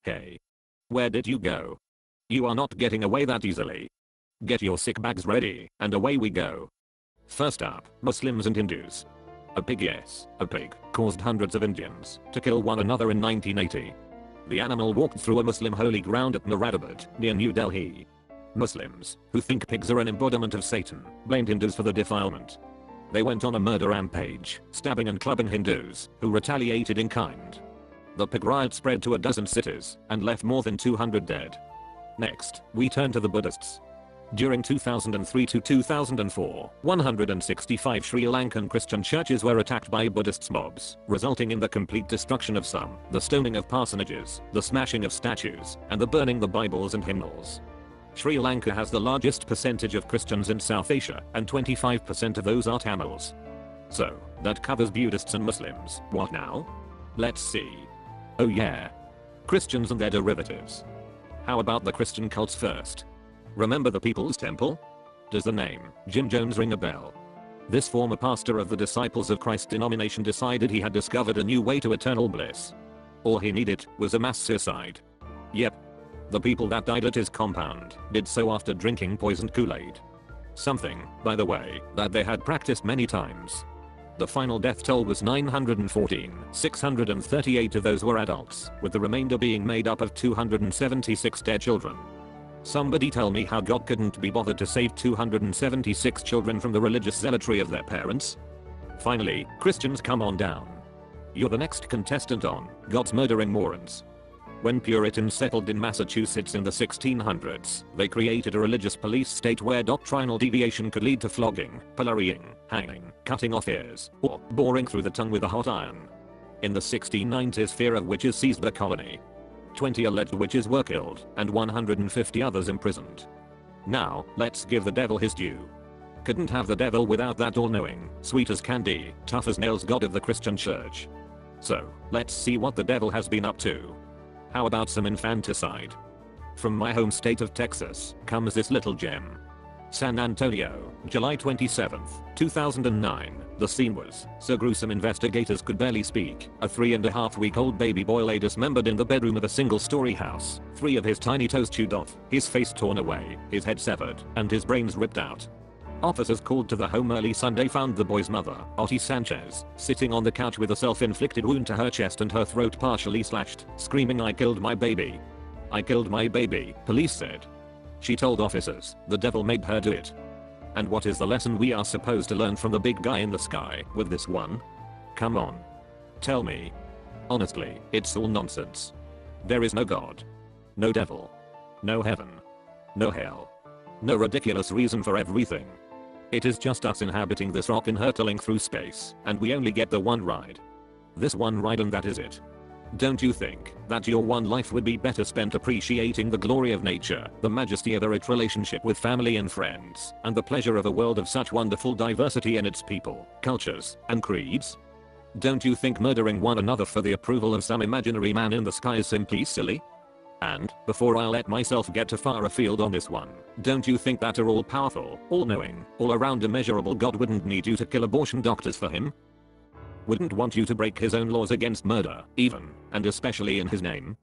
Hey. Where did you go? You are not getting away that easily. Get your sick bags ready, and away we go. First up, Muslims and Hindus. A pig, yes, a pig, caused hundreds of Indians to kill one another in 1980. The animal walked through a Muslim holy ground at Moradabad, near New Delhi. Muslims, who think pigs are an embodiment of Satan, blamed Hindus for the defilement. They went on a murder rampage, stabbing and clubbing Hindus, who retaliated in kind. The pig riot spread to a dozen cities, and left more than 200 dead. Next, we turn to the Buddhists. During 2003 to 2004, 165 Sri Lankan Christian churches were attacked by Buddhist mobs, resulting in the complete destruction of some, the stoning of parsonages, the smashing of statues, and the burning the Bibles and hymnals. Sri Lanka has the largest percentage of Christians in South Asia, and 25% of those are Tamils. So, that covers Buddhists and Muslims. What now? Let's see. Oh yeah. Christians and their derivatives. How about the Christian cults first? Remember the People's Temple? Does the name Jim Jones ring a bell? This former pastor of the Disciples of Christ denomination decided he had discovered a new way to eternal bliss. All he needed was a mass suicide. Yep. The people that died at his compound did so after drinking poisoned Kool-Aid. Something, by the way, that they had practiced many times. The final death toll was 914. 638 of those were adults, with the remainder being made up of 276 dead children. Somebody tell me how God couldn't be bothered to save 276 children from the religious zealotry of their parents? Finally, Christians, come on down. You're the next contestant on God's Murdering Morons. When Puritans settled in Massachusetts in the 1600s, they created a religious police state where doctrinal deviation could lead to flogging, pillorying, hanging, cutting off ears, or boring through the tongue with a hot iron. In the 1690s, fear of witches seized the colony. 20 alleged witches were killed, and 150 others imprisoned. Now, let's give the devil his due. Couldn't have the devil without that all-knowing, sweet as candy, tough as nails God of the Christian church. So, let's see what the devil has been up to. How about some infanticide? From my home state of Texas comes this little gem. San Antonio, July 27, 2009. The scene was so gruesome investigators could barely speak. A 3.5-week-old baby boy lay dismembered in the bedroom of a single-story house. 3 of his tiny toes chewed off, his face torn away, his head severed, and his brains ripped out. Officers called to the home early Sunday found the boy's mother, Otis Sanchez, sitting on the couch with a self-inflicted wound to her chest and her throat partially slashed, screaming, "I killed my baby. I killed my baby," police said. She told officers the devil made her do it. And what is the lesson we are supposed to learn from the big guy in the sky with this one? Come on. Tell me. Honestly, it's all nonsense. There is no God. No devil. No heaven. No hell. No ridiculous reason for everything. It is just us inhabiting this rock and hurtling through space, and we only get the one ride. This one ride, and that is it. Don't you think that your one life would be better spent appreciating the glory of nature, the majesty of a rich relationship with family and friends, and the pleasure of a world of such wonderful diversity in its people, cultures, and creeds? Don't you think murdering one another for the approval of some imaginary man in the sky is simply silly? And, before I let myself get too far afield on this one, don't you think that an all-powerful, all-knowing, all-around immeasurable God wouldn't need you to kill abortion doctors for him? Wouldn't want you to break his own laws against murder, even, and especially in his name?